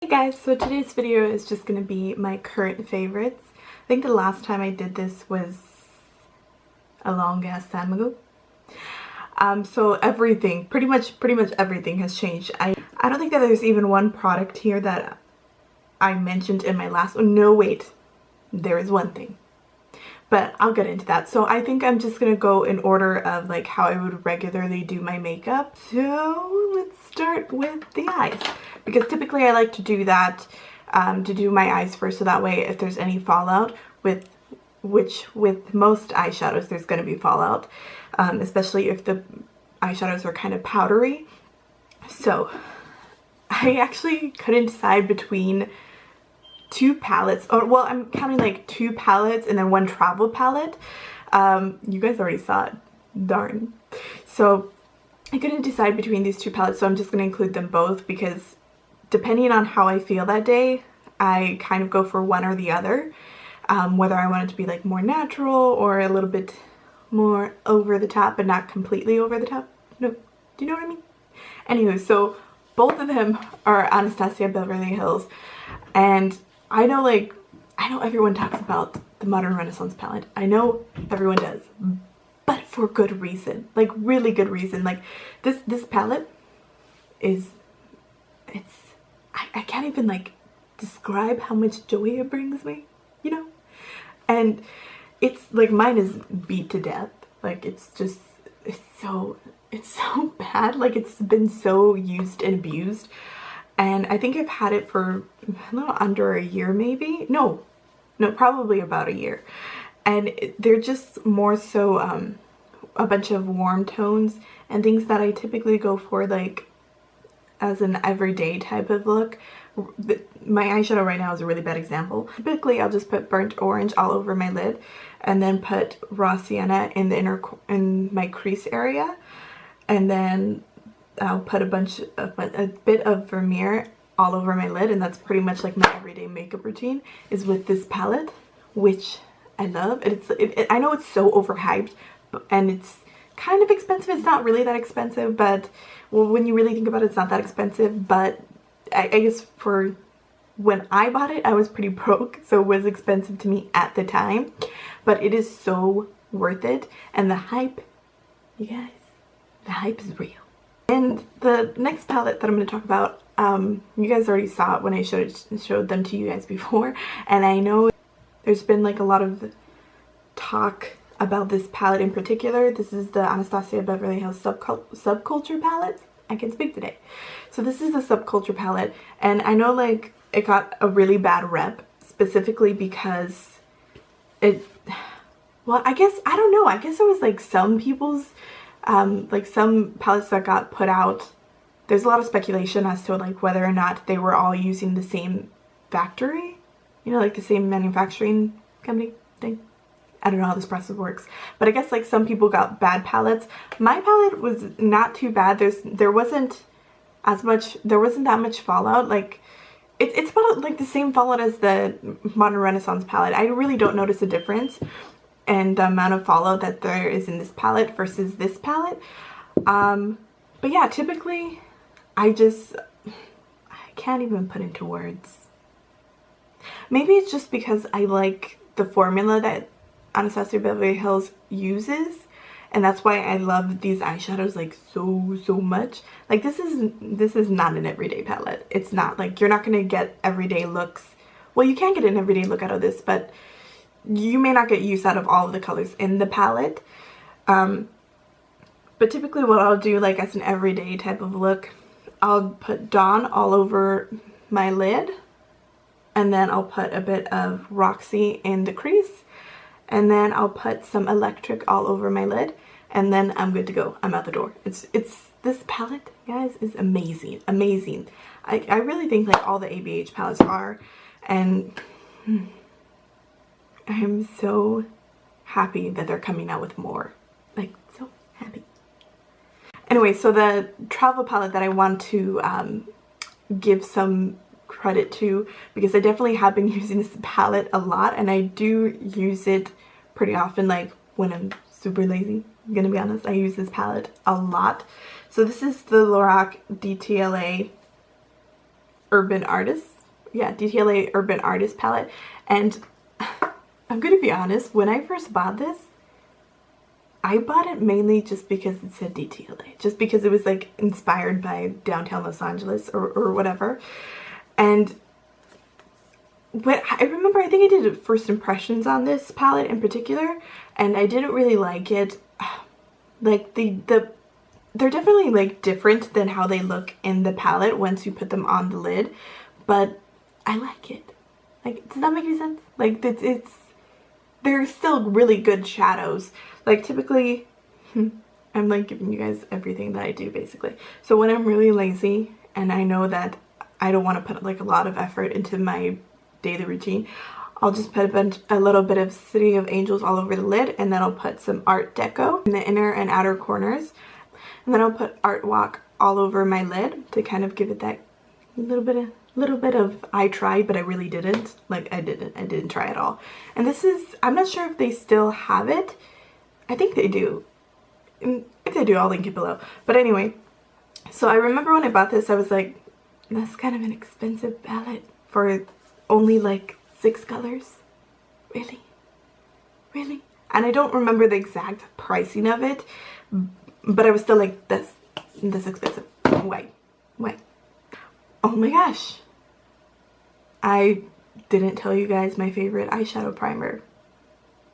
Hey guys, so today's video is just going to be my current favorites. I think the last time I did this was a long ass time ago. So everything, pretty much everything has changed. I don't think that there's even one product here that I mentioned in my last one. No, wait, there is one thing. But I'll get into that. So I think I'm just going to go in order of like how I would regularly do my makeup. So let's start with the eyes. Because typically I like to do that, to do my eyes first, so that way if there's any fallout, with most eyeshadows there's going to be fallout, especially if the eyeshadows are kind of powdery. So I actually couldn't decide between two palettes, or well, I'm counting like two palettes and then one travel palette. You guys already saw it, darn. So I couldn't decide between these two palettes, so I'm just going to include them both because depending on how I feel that day, I kind of go for one or the other. Whether I want it to be like more natural or a little bit more over the top, but not completely over the top. No, do you know what I mean? Anyway, so both of them are Anastasia Beverly Hills, and I know everyone talks about the Modern Renaissance palette. I know everyone does, but for good reason, like really good reason. Like this palette is, I can't even like describe how much joy it brings me, you know? And it's like, mine is beat to death. Like it's so bad. Like it's been so used and abused. And I think I've had it for a little under a year maybe. No, probably about a year. And they're just more so a bunch of warm tones and things that I typically go for like as an everyday type of look. My eyeshadow right now is a really bad example. Typically I'll just put burnt orange all over my lid and then put raw sienna in the in my crease area, and then I'll put a bit of Vermeer all over my lid, and that's pretty much like my everyday makeup routine is with this palette, which I love. And I know it's so overhyped and it's kind of expensive. It's not really that expensive, but well, when you really think about it, it's not that expensive. But I guess for when I bought it, I was pretty broke, so it was expensive to me at the time. But it is so worth it, and the hype, you guys, the hype is real. And the next palette that I'm going to talk about, you guys already saw it when I showed them to you guys before, and I know there's been like a lot of talk about this palette in particular. This is the Anastasia Beverly Hills Subculture palette. I can speak today. So this is the Subculture palette, and I know like it got a really bad rep specifically because well, I guess, I don't know, I guess it was like some people's like some palettes that got put out, there's a lot of speculation as to like whether or not they were all using the same factory, you know, like the same manufacturing company thing. I don't know how this process works, but I guess like some people got bad palettes. My palette was not too bad. There wasn't that much fallout. Like it's about like the same fallout as the Modern Renaissance palette. I really don't notice a difference and the amount of fallout that there is in this palette versus this palette. But yeah, typically I can't even put into words. Maybe it's just because I like the formula that Anastasia Beverly Hills uses, and that's why I love these eyeshadows like so much. Like this is not an everyday palette. It's not like, you're not gonna get everyday looks. Well, you can get an everyday look out of this, but you may not get use out of all of the colors in the palette. But typically what I'll do like as an everyday type of look, I'll put Dawn all over my lid, and then I'll put a bit of Roxy in the crease, and then I'll put some Electric all over my lid, and then I'm good to go. I'm out the door. This palette, guys, is amazing. I really think like all the ABH palettes are, and I'm so happy that they're coming out with more. Like, so happy. Anyway, so the travel palette that I want to give some credit to, because I definitely have been using this palette a lot, and I do use it pretty often, like when I'm super lazy. I'm gonna be honest, I use this palette a lot. So this is the Lorac DTLA Urban Artist. yeah, DTLA Urban Artist palette. And I'm gonna be honest, when I first bought this, I bought it mainly just because it said DTLA, just because it was like inspired by downtown Los Angeles or whatever. And when I remember, I think I did first impressions on this palette in particular, and I didn't really like it. Like they're definitely like different than how they look in the palette once you put them on the lid, but I like it. Like, does that make any sense? Like, they're still really good shadows. Like, typically, I'm like giving you guys everything that I do basically. So when I'm really lazy and I know that I don't want to put like a lot of effort into my daily routine, I'll just put a little bit of City of Angels all over the lid, and then I'll put some Art Deco in the inner and outer corners. And then I'll put Art Walk all over my lid to kind of give it that little bit of I tried, but I really didn't. Like, I didn't try at all. And this is, I'm not sure if they still have it. I think they do. And if they do, I'll link it below. But anyway, so I remember when I bought this, I was like, that's kind of an expensive palette for only like 6 colors. Really? Really? And I don't remember the exact pricing of it, but I was still like, that's expensive. Why? Oh my gosh. I didn't tell you guys my favorite eyeshadow primer.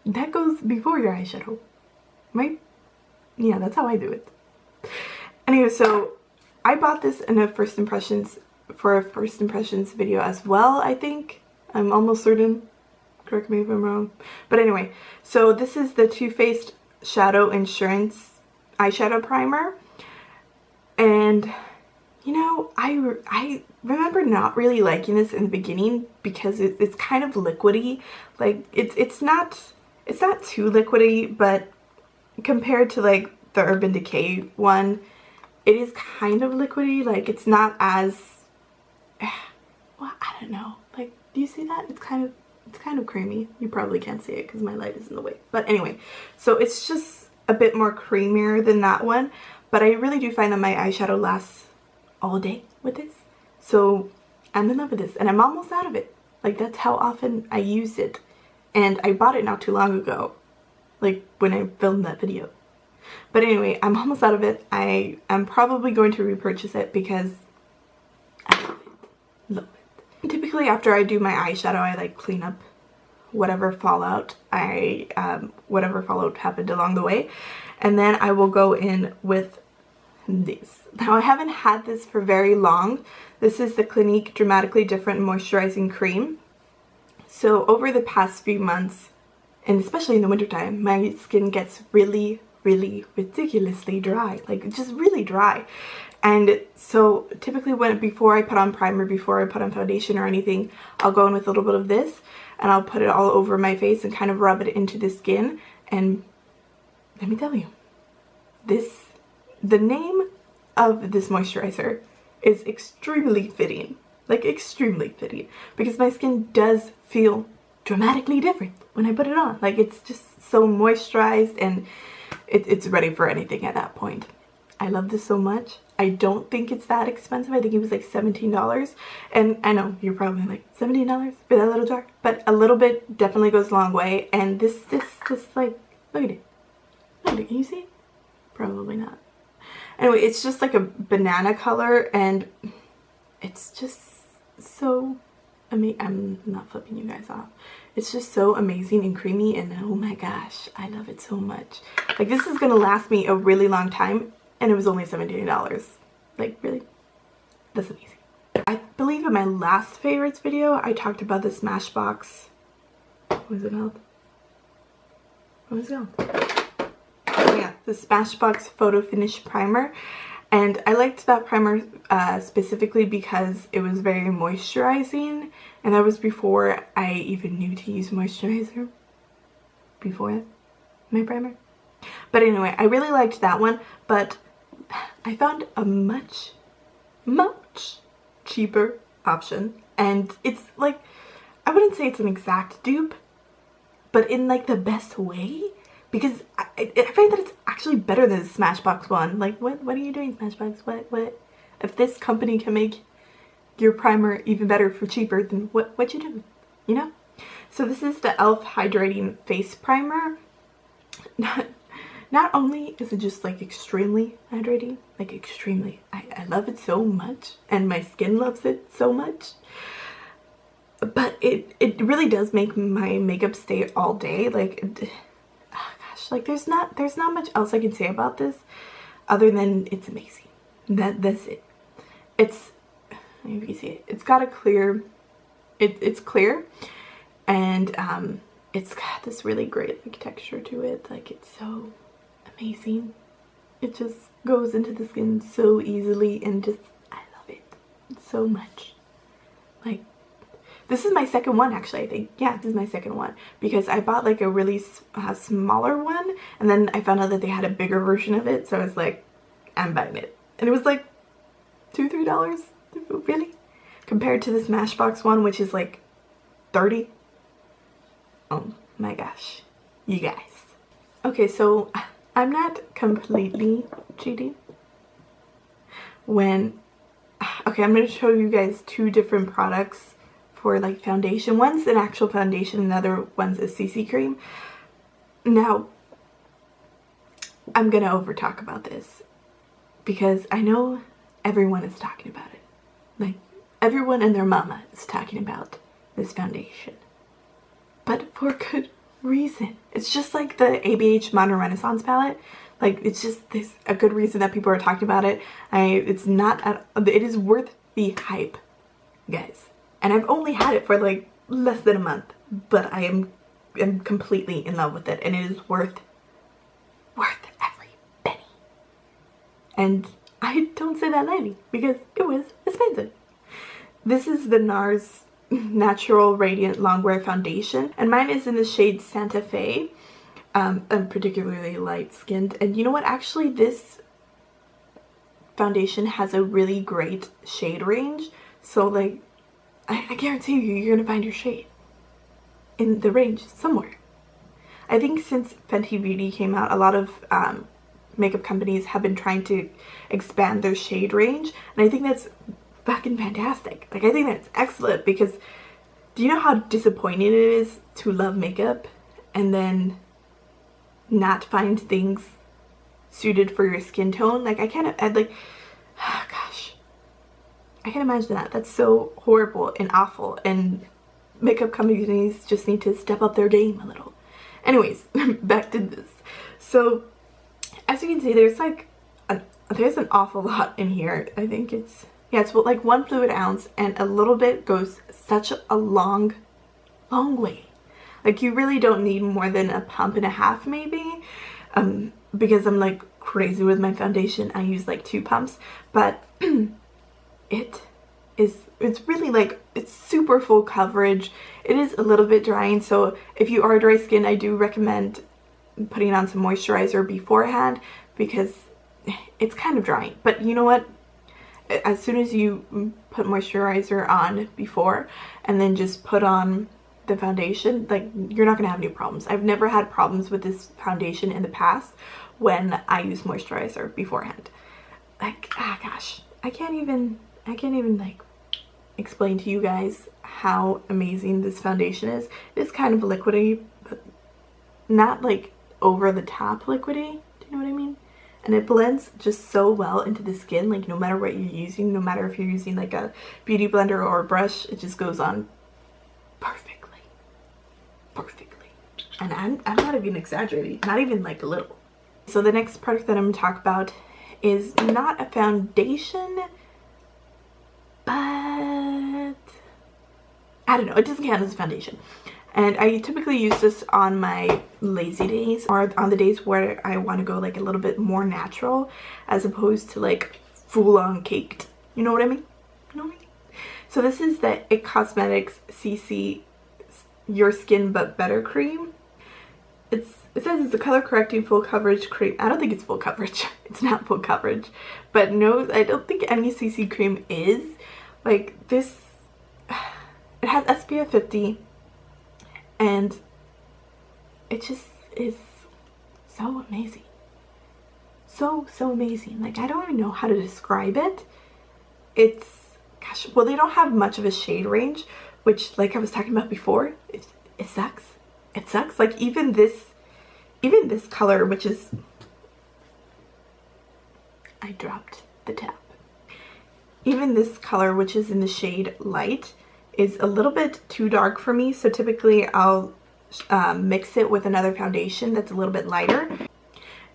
That goes before your eyeshadow, right? Yeah, that's how I do it. Anyway, so I bought this in a first impressions video as well, I think. I'm almost certain. Correct me if I'm wrong. But anyway, so this is the Too Faced Shadow Insurance eyeshadow primer. And you know, I remember not really liking this in the beginning because it's kind of liquidy. Like, it's not too liquidy, but compared to like the Urban Decay one, it is kind of liquidy. Like, it's not as, well, I don't know. Like, do you see that? It's kind of creamy. You probably can't see it because my light is in the way. But anyway, so it's just a bit more creamier than that one. But I really do find that my eyeshadow lasts all day with this. So I'm in love with this, and I'm almost out of it. Like, that's how often I use it. And I bought it not too long ago, like when I filmed that video. But anyway, I'm almost out of it. I'm probably going to repurchase it because I love it. Love it. Typically after I do my eyeshadow, I like clean up whatever fallout happened along the way, and then I will go in with these. Now, I haven't had this for very long. This is the Clinique Dramatically Different Moisturizing Cream. So over the past few months, and especially in the wintertime, my skin gets really ridiculously dry. Like, just really dry. And so typically before I put on primer, before I put on foundation or anything, I'll go in with a little bit of this, and I'll put it all over my face and kind of rub it into the skin. And let me tell you, the name of this moisturizer is extremely fitting. Like, extremely fitting. Because my skin does feel dramatically different when I put it on. Like, it's just so moisturized, and it's ready for anything at that point. I love this so much. I don't think it's that expensive. I think it was like $17. And I know you're probably like, $17 for that little jar? But a little bit definitely goes a long way. And this like, look at it. Look at it. Can you see? Probably not. Anyway, it's just like a banana color, and it's just so amazing. I'm not flipping you guys off. It's just so amazing and creamy, and oh my gosh, I love it so much. Like, this is gonna last me a really long time, and it was only $17. Like, really? That's amazing. I believe in my last favorites video, I talked about the Smashbox. What was it called? What was it called? Oh yeah, the Smashbox Photo Finish Primer. And I liked that primer specifically because it was very moisturizing, and that was before I even knew to use moisturizer. Before my primer. But anyway, I really liked that one, but I found a much cheaper option, and it's like, I wouldn't say it's an exact dupe, but in like the best way. Because I find that it's actually better than the Smashbox one. Like, what are you doing, Smashbox? What? If this company can make your primer even better for cheaper than what you do, you know? So this is the e.l.f. Hydrating Face Primer. Not only is it just like extremely hydrating, like extremely, I love it so much, and my skin loves it so much, but it really does make my makeup stay all day. Like, oh gosh, like there's not much else I can say about this other than it's amazing. That's it. It's, if you see it, it's got a clear, it's clear, and it's got this really great like texture to it. Like, it's so amazing. It just goes into the skin so easily, and just, I love it so much. Like, this is my second one actually, I think. Yeah, this is my second one, because I bought like a really smaller one, and then I found out that they had a bigger version of it, so I was like, I'm buying it. And it was like $2-3, really? Compared to the Smashbox one, which is like 30. Oh my gosh, you guys. Okay, so I'm not completely cheating when, okay, I'm going to show you guys two different products for like foundation. One's an actual foundation, and the other one's a CC cream. Now, I'm going to over talk about this because I know everyone is talking about it. Like, everyone and their mama is talking about this foundation. But for good reason. It's just like the ABH Modern Renaissance palette. Like, it's just, there's a good reason that people are talking about it. It's not, it is worth the hype, guys. And I've only had it for like less than a month, but I am completely in love with it, and it is worth every penny. And I don't say that lightly because it was expensive. This is the Nars Natural Radiant Longwear Foundation, and mine is in the shade Santa Fe. I'm particularly light skinned, and you know what, actually this foundation has a really great shade range, so like I guarantee you're gonna find your shade in the range somewhere. I think since Fenty Beauty came out, a lot of makeup companies have been trying to expand their shade range, and I think that's fucking fantastic. Like, I think that's excellent, because do you know how disappointing it is to love makeup and then not find things suited for your skin tone? Like, I'd like, oh gosh, I can imagine that. That's so horrible and awful, and makeup companies just need to step up their game a little. Anyways, back to this. So as you can see, there's like there's an awful lot in here. I think it's, yeah, it's like 1 fluid ounce, and a little bit goes such a long way. Like, you really don't need more than a pump and a half maybe, because I'm like crazy with my foundation. I use like 2 pumps, but it's really like, it's super full coverage. It is a little bit drying, so if you are dry skin, I do recommend putting on some moisturizer beforehand, because it's kind of drying. But you know what, as soon as you put moisturizer on before and then just put on the foundation, like, you're not gonna have any problems. I've never had problems with this foundation in the past when I use moisturizer beforehand. Like, ah gosh, I can't even like explain to you guys how amazing this foundation is. It's kind of liquidy, but not like over the top liquidy. Do you know what I mean? And it blends just so well into the skin. Like, no matter what you're using, no matter if you're using like a beauty blender or a brush, it just goes on perfectly. And I'm not even exaggerating, not even like a little. So the next product that I'm going to talk about is not a foundation, but I don't know, it doesn't count as a foundation. And I typically use this on my lazy days, or on the days where I want to go like a little bit more natural, as opposed to like full-on caked. You know what I mean? You know what I mean? So this is the IT Cosmetics CC Your Skin But Better cream. It says it's a color correcting full coverage cream. I don't think it's full coverage. It's not full coverage. But no, I don't think any CC cream is. Like, this, it has SPF 50. And it just is so amazing. So amazing. Like, I don't even know how to describe it. It's, gosh, well, they don't have much of a shade range, which, like I was talking about before, it sucks. It sucks. Like even this color, which is, I dropped the tab. Even this color, which is in the shade Light, is a little bit too dark for me. So typically I'll mix it with another foundation that's a little bit lighter.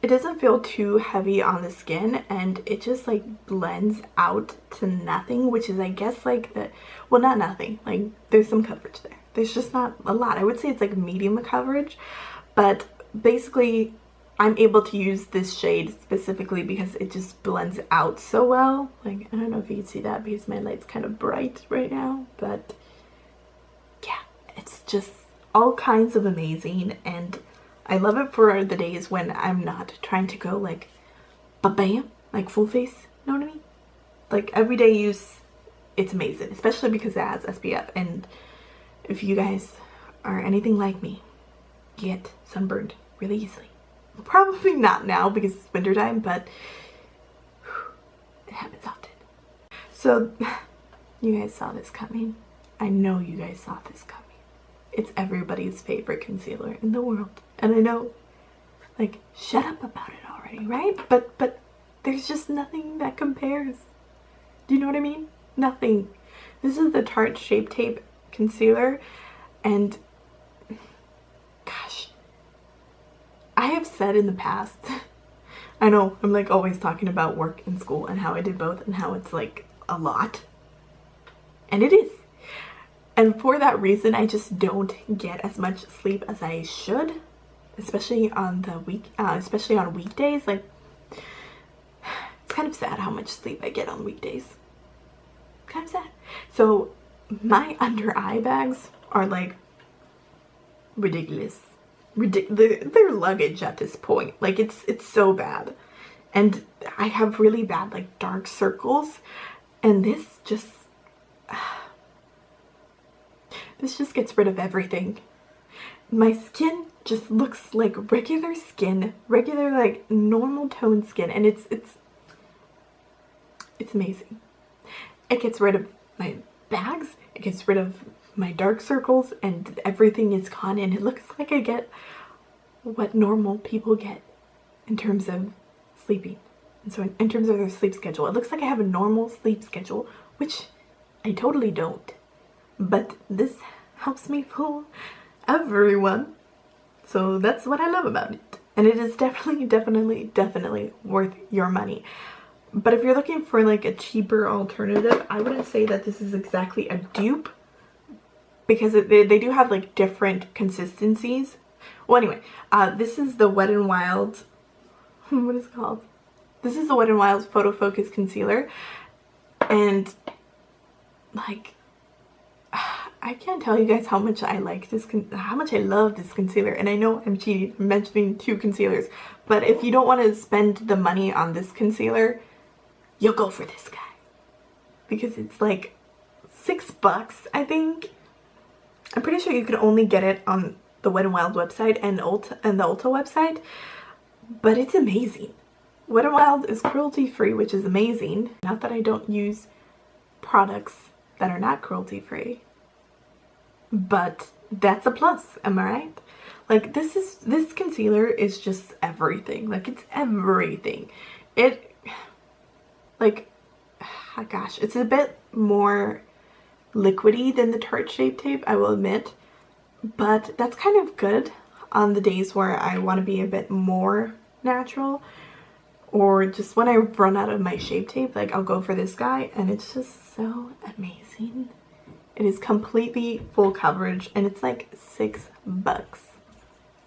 It doesn't feel too heavy on the skin, and it just like blends out to nothing, which is, I guess, like the, well, not nothing, like there's some coverage there. There's just not a lot. I would say it's like medium coverage, but basically I'm able to use this shade specifically because it just blends out so well. Like, I don't know if you can see that because my light's kind of bright right now, but yeah, it's just all kinds of amazing, and I love it for the days when I'm not trying to go like ba-bam, like full face, you know what I mean? Like everyday use, it's amazing, especially because it has SPF, and if you guys are anything like me, you get sunburned really easily. Probably not now because it's wintertime, but it happens often. So you guys saw this coming. I know you guys saw this coming. It's everybody's favorite concealer in the world. And I know, like, shut up about it already, right? But there's just nothing that compares. Do you know what I mean? Nothing. This is the Tarte Shape Tape Concealer, and gosh, I have said in the past, I know I'm like always talking about work and school and how I did both and how it's like a lot. And it is. And for that reason, I just don't get as much sleep as I should, especially on especially on weekdays. Like, it's kind of sad how much sleep I get on weekdays. Kind of sad. So my under eye bags are like ridiculous. They're luggage at this point. Like it's so bad. And I have really bad like dark circles, and this just gets rid of everything. My skin just looks like regular skin, regular like normal tone skin, and it's amazing. It gets rid of my bags, it gets rid of my dark circles, and everything is gone, and it looks like I get what normal people get in terms of sleeping. And so in terms of their sleep schedule, it looks like I have a normal sleep schedule, which I totally don't. But this helps me fool everyone. So that's what I love about it. And it is definitely worth your money. But if you're looking for like a cheaper alternative, I wouldn't say that this is exactly a dupe, because they do have like different consistencies. Well, anyway, this is the Wet n Wild, what is it called? This is the Wet n Wild Photo Focus Concealer, and like, I can't tell you guys how much I like this, how much I love this concealer. And I know I'm cheating, I'm mentioning two concealers, but if you don't want to spend the money on this concealer, you'll go for this guy, because it's like $6, I think. I'm pretty sure you can only get it on the Wet n Wild website and the Ulta website, but it's amazing. Wet n Wild is cruelty-free, which is amazing. Not that I don't use products that are not cruelty-free, but that's a plus, am I right? Like, this concealer is just everything. Like, it's everything. It, like, gosh, it's a bit more liquidy than the Tarte Shape Tape, I will admit, but that's kind of good on the days where I want to be a bit more natural, or just when I run out of my Shape Tape, like I'll go for this guy, and it's just so amazing. It is completely full coverage, and it's like $6,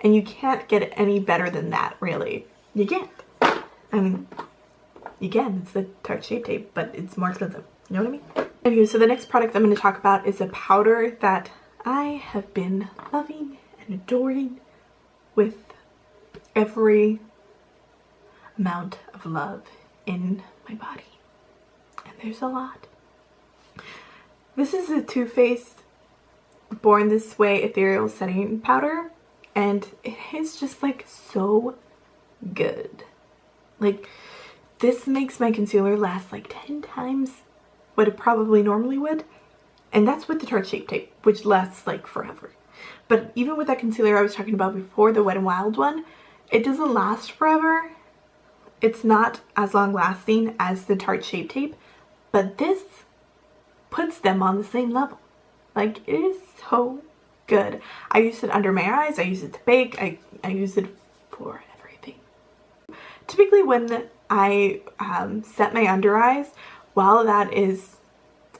and you can't get it any better than that, really. You can't. I mean, you can. It's the Tarte Shape Tape, but it's more expensive. You know what I mean? Anyway, so the next product I'm going to talk about is a powder that I have been loving and adoring with every amount of love in my body. And there's a lot. This is a Too Faced Born This Way Ethereal Setting Powder, and it is just like so good. Like, this makes my concealer last like 10 times what it probably normally would. And that's with the Tarte Shape Tape, which lasts like forever. But even with that concealer I was talking about before, the Wet n Wild one, it doesn't last forever. It's not as long lasting as the Tarte Shape Tape, but this puts them on the same level. Like, it is so good. I use it under my eyes, I use it to bake, I use it for everything. Typically when I set my under eyes, while that is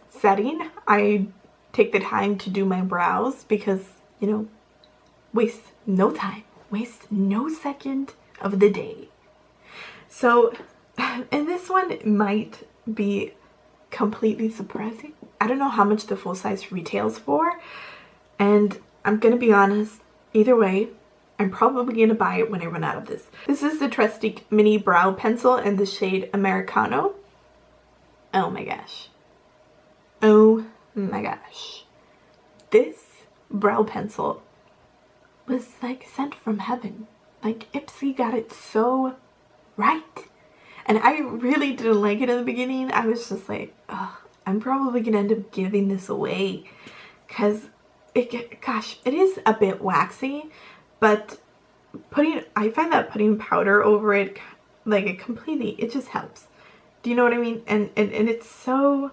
setting, I take the time to do my brows because, you know, waste no time, waste no second of the day. So, and this one might be completely surprising. I don't know how much the full size retails for, and I'm gonna be honest, either way, I'm probably gonna buy it when I run out of this. This is the Trestique Mini Brow Pencil in the shade Americano. Oh my gosh. Oh my gosh. This brow pencil was like sent from heaven. Like, Ipsy got it so right. And I really didn't like it in the beginning. I was just like, oh, I'm probably gonna end up giving this away because gosh, it is a bit waxy, but I find that putting powder over it, like, it just helps. Do you know what I mean? And it's so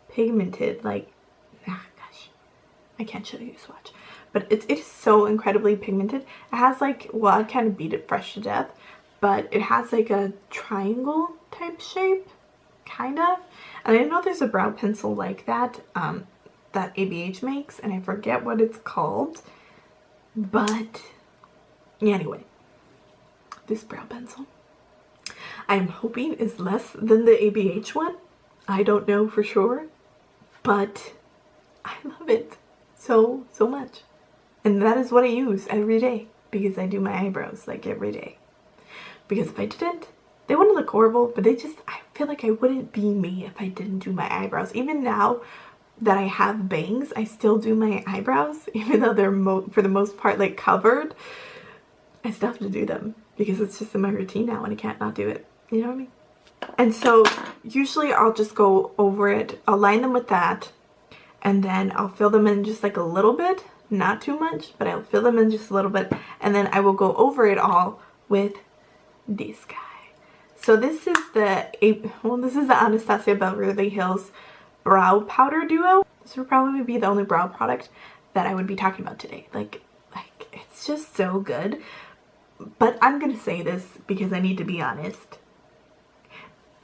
pigmented, like, gosh, I can't show you a swatch, but it is so incredibly pigmented. It has like, well, I kind of beat it fresh to death, but it has like a triangle type shape, kind of. And I know there's a brow pencil like that, that ABH makes, and I forget what it's called, but yeah, anyway, this brow pencil I'm hoping is less than the ABH one. I don't know for sure, but I love it so much. And that is what I use every day because I do my eyebrows like every day. Because if I didn't, they wouldn't look horrible, but I feel like I wouldn't be me if I didn't do my eyebrows. Even now that I have bangs, I still do my eyebrows, even though they're for the most part like covered. I still have to do them because it's just in my routine now and I can't not do it. You know what I mean? And so usually I'll just go over it. I'll line them with that, and then I'll fill them in just like a little bit, not too much, but I'll fill them in just a little bit, and then I will go over it all with this guy. So this is the Anastasia Beverly Hills Brow Powder Duo. This would probably be the only brow product that I would be talking about today. Like it's just so good. But I'm gonna say this because I need to be honest.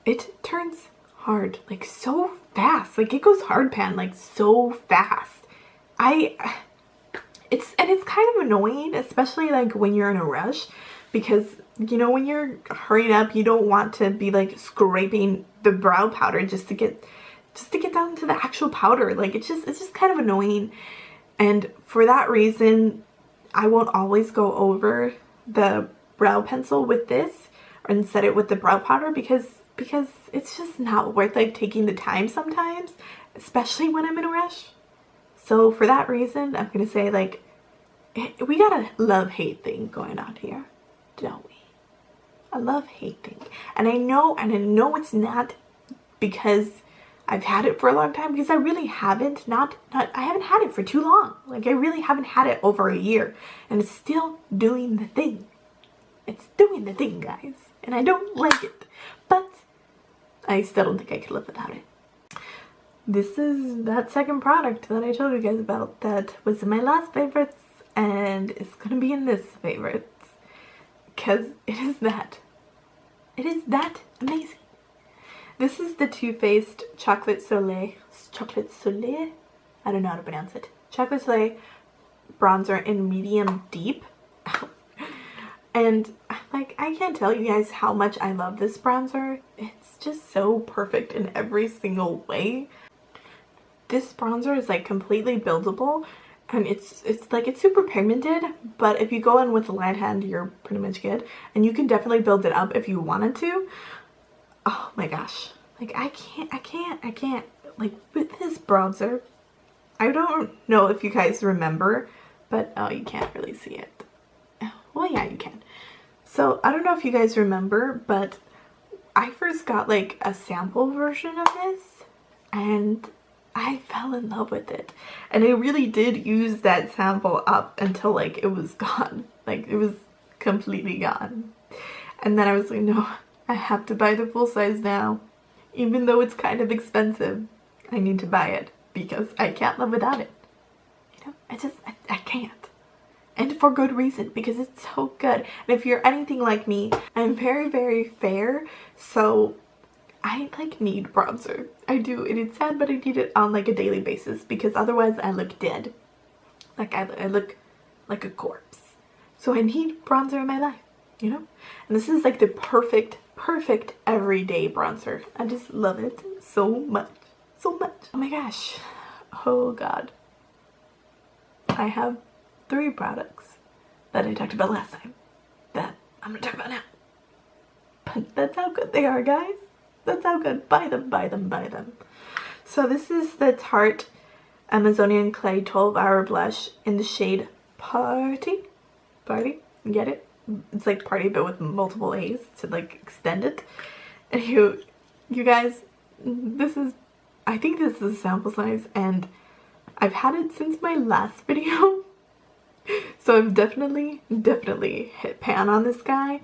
It turns hard like so fast. Like, it goes hard pan like so fast. It's kind of annoying, especially like when you're in a rush, because you know, when you're hurrying up, you don't want to be like scraping the brow powder just to get down to the actual powder. Like, it's just kind of annoying. And for that reason, I won't always go over the brow pencil with this and set it with the brow powder because it's just not worth like taking the time sometimes, especially when I'm in a rush. So for that reason, I'm gonna say, like, we got a love-hate thing going on here, don't we? A love-hate thing. And I know it's not because I've had it for a long time, because I really haven't. I haven't had it for too long. Like, I really haven't had it over a year, and it's still doing the thing. It's doing the thing, guys, and I don't like it, but I still don't think I could live without it. This is that second product that I told you guys about that was in my last favorites, and it's gonna be in this favorites because it is that amazing. This is the Too Faced Chocolate Soleil. I don't know how to pronounce it. Chocolate Soleil bronzer in medium deep. And like, I can't tell you guys how much I love this bronzer. It's just so perfect in every single way. This bronzer is like completely buildable, and it's super pigmented, but if you go in with a light hand, you're pretty much good. And you can definitely build it up if you wanted to. Oh my gosh. Like, I can't. Like, with this bronzer, I don't know if you guys remember, but oh, you can't really see it. Well, yeah, you can. So, I don't know if you guys remember, but I first got like a sample version of this, and I fell in love with it. And I really did use that sample up until like it was gone. Like it was completely gone. And then I was like, no, I have to buy the full size now. Even though it's kind of expensive, I need to buy it because I can't live without it. You know, I can't. And for good reason, because it's so good. And if you're anything like me, I'm very, very fair. So I like need bronzer. I do. And it's sad, but I need it on like a daily basis because otherwise I look dead. Like I look like a corpse. So I need bronzer in my life, you know? And this is like the perfect everyday bronzer. I just love it so much. So much. Oh my gosh. Oh god. I have 3 products that I talked about last time that I'm gonna talk about now. But that's how good they are, guys. That's how good. Buy them, buy them, buy them. So this is the Tarte Amazonian Clay 12-Hour Blush in the shade Party. Party? Get it? It's like Party but with multiple A's to like extend it. And you guys, this is, I think this is a sample size and I've had it since my last video. So I've definitely hit pan on this guy.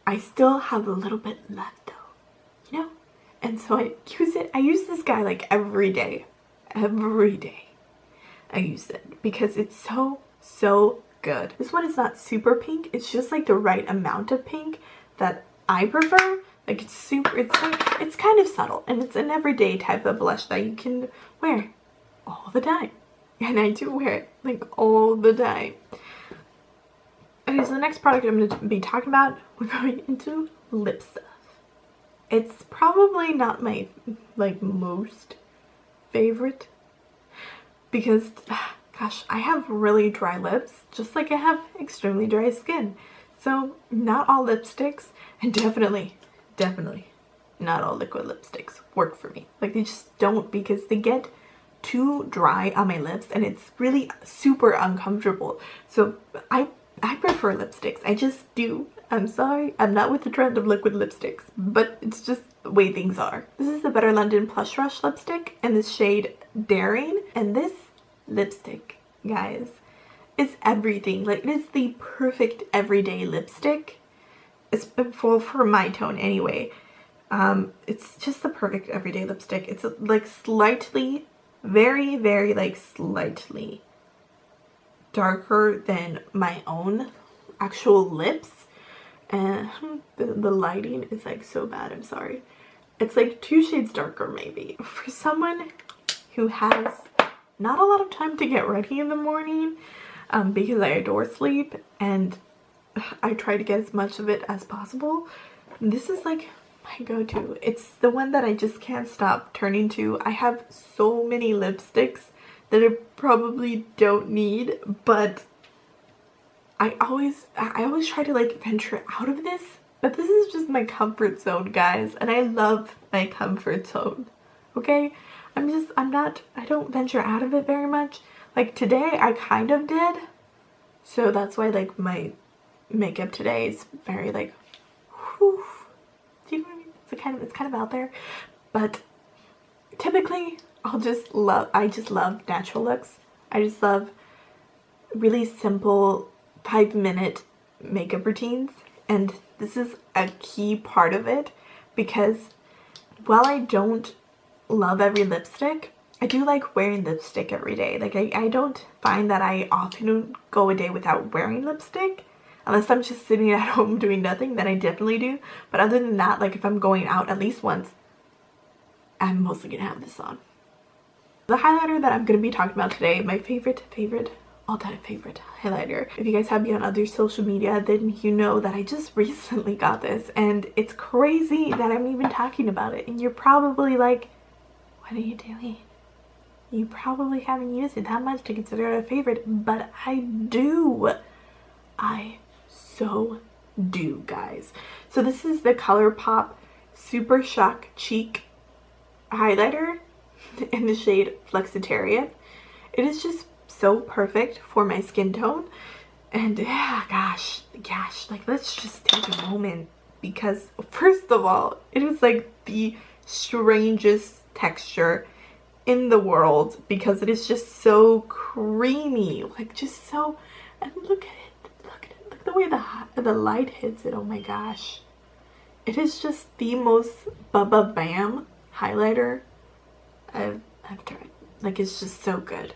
I still have a little bit left though, you know? And so I use this guy like every day. Every day I use it because it's so good. This one is not super pink. It's just like the right amount of pink that I prefer. Like it's super, it's kind of subtle and it's an everyday type of blush that you can wear all the time. And I do wear it like all the time. Okay, so the next product I'm going to be talking about, we're going into lip stuff. It's probably not my like most favorite because gosh, I have really dry lips, just like I have extremely dry skin. So not all lipsticks, and definitely not all liquid lipsticks work for me. Like they just don't, because they get too dry on my lips and it's really super uncomfortable. So I prefer lipsticks. I just do. I'm sorry, I'm not with the trend of liquid lipsticks, but it's just the way things are. This is the Better London Plush Rush lipstick in the shade Daring, and this lipstick, guys, is everything. Like it is the perfect everyday lipstick. It's for my tone anyway. It's just the perfect everyday lipstick. It's like slightly, very like slightly darker than my own actual lips. And the lighting is like so bad, I'm sorry. It's like 2 shades darker maybe. For someone who has not a lot of time to get ready in the morning, because I adore sleep and I try to get as much of it as possible, this is like my go-to. It's the one that I just can't stop turning to. I have so many lipsticks that I probably don't need, but I always try to like venture out of this. But this is just my comfort zone, guys, and I love my comfort zone. Okay? I don't venture out of it very much. Like today I kind of did. So that's why like my makeup today is very like, whew. Do you know what I mean? It's kind of out there. But typically I just love natural looks. I just love really simple 5-minute makeup routines, and this is a key part of it because while I don't love every lipstick, I do like wearing lipstick every day. Like I don't find that I often go a day without wearing lipstick unless I'm just sitting at home doing nothing. Then I definitely do, but other than that, like if I'm going out at least once, I'm mostly gonna have this on. The highlighter that I'm gonna be talking about today, my favorite all-time favorite highlighter. If you guys have me on other social media, then you know that I just recently got this, and it's crazy that I'm even talking about it, and you're probably like, what are you doing? You probably haven't used it that much to consider it a favorite, but I do. I so do, guys. So this is the Colourpop Super Shock Cheek highlighter in the shade Flexitarian. It is just so perfect for my skin tone, and yeah, gosh, like let's just take a moment, because first of all, it is like the strangest texture in the world because it is just so creamy, like just so, and look at it, look at it, look at the way the light hits it. Oh my gosh, it is just the most Bubba Bam highlighter I've tried. Like, it's just so good,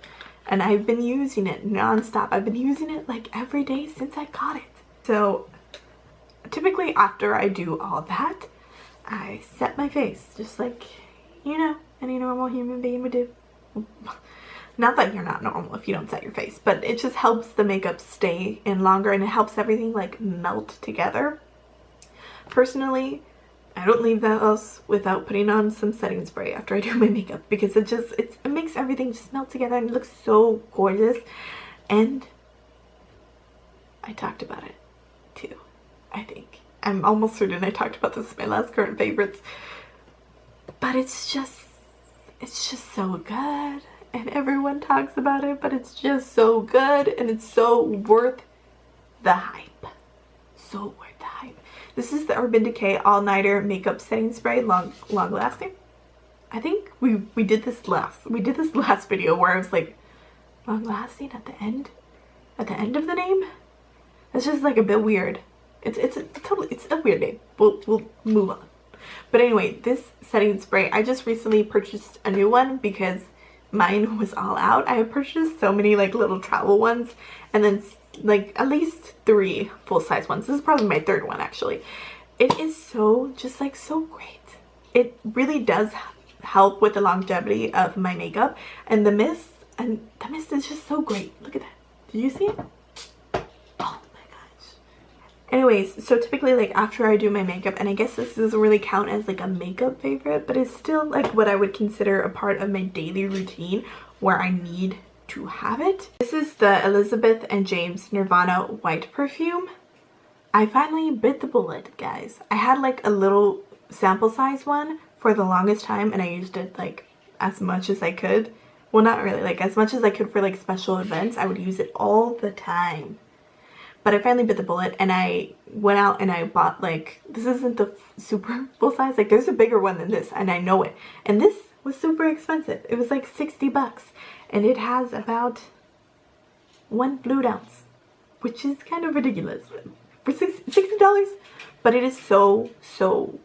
and I've been using it non-stop. I've been using it like every day since I got it. So typically after I do all that, I set my face just like, you know, any normal human being would do. Not that you're not normal if you don't set your face, but it just helps the makeup stay in longer, and it helps everything like melt together. Personally, I don't leave the house without putting on some setting spray after I do my makeup, because it makes everything just melt together and it looks so gorgeous. And I talked about it too, I think. I'm almost certain I talked about this in my last current favorites. But it's just so good, and everyone talks about it, but it's just so good, and it's so worth the hype. So worth the hype. This is the Urban Decay All Nighter Makeup Setting Spray, long lasting. I think we did this last video where I was like, long lasting at the end of the name. It's just like a bit weird. It's a weird name. We'll move on. But anyway, this setting spray, I just recently purchased a new one because mine was all out. I have purchased so many like little travel ones, and then like at least 3 full-size ones. This is probably my 3rd one actually. It is so great. It really does help with the longevity of my makeup, and the mist is just so great. Look at that. Did you see it? Anyways, so typically like after I do my makeup, and I guess this doesn't really count as like a makeup favorite, but it's still like what I would consider a part of my daily routine where I need to have it. This is the Elizabeth and James Nirvana White Perfume. I finally bit the bullet, guys. I had like a little sample size one for the longest time, and I used it like as much as I could. Well, not really, like as much as I could for like special events. I would use it all the time. But I finally bit the bullet, and I went out and I bought like, this isn't the super full size, like there's a bigger one than this, and I know it. And this was super expensive. It was like 60 bucks, and it has about 1 fluid ounce, which is kind of ridiculous for $60, but it is so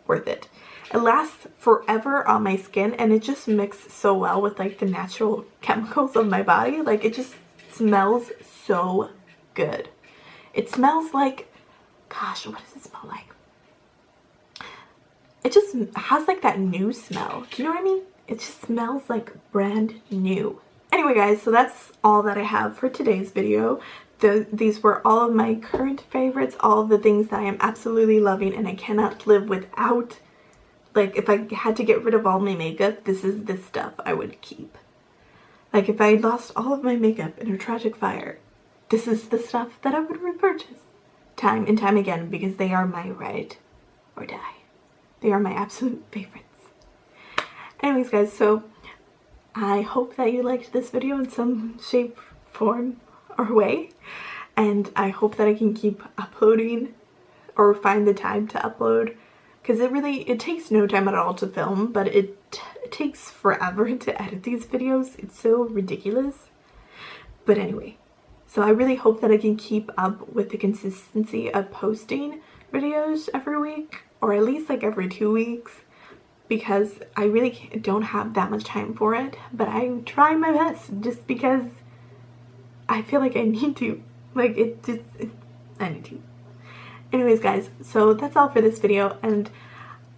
worth it. It lasts forever on my skin, and it just mixes so well with like the natural chemicals of my body. Like, it just smells so good. It smells like, gosh, what does it smell like? It just has like that new smell. Do you know what I mean? It just smells like brand new. Anyway, guys, so that's all that I have for today's video. These were all of my current favorites, all of the things that I am absolutely loving and I cannot live without. Like, if I had to get rid of all my makeup, this is the stuff I would keep. Like, if I lost all of my makeup in a tragic fire, this is the stuff that I would repurchase time and time again, because they are my ride or die. They are my absolute favorites. Anyways, guys, so I hope that you liked this video in some shape, form, or way. And I hope that I can keep uploading, or find the time to upload, because it takes no time at all to film, but it takes forever to edit these videos. It's so ridiculous. But anyway. So I really hope that I can keep up with the consistency of posting videos every week, or at least like every 2 weeks, because I really don't have that much time for it, but I'm trying my best just because I feel like I need to. Like, I need to. Anyways, guys, so that's all for this video, and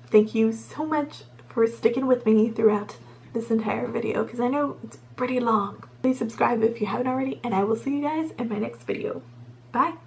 thank you so much for sticking with me throughout this entire video, because I know it's pretty long. Please subscribe if you haven't already, and I will see you guys in my next video. Bye!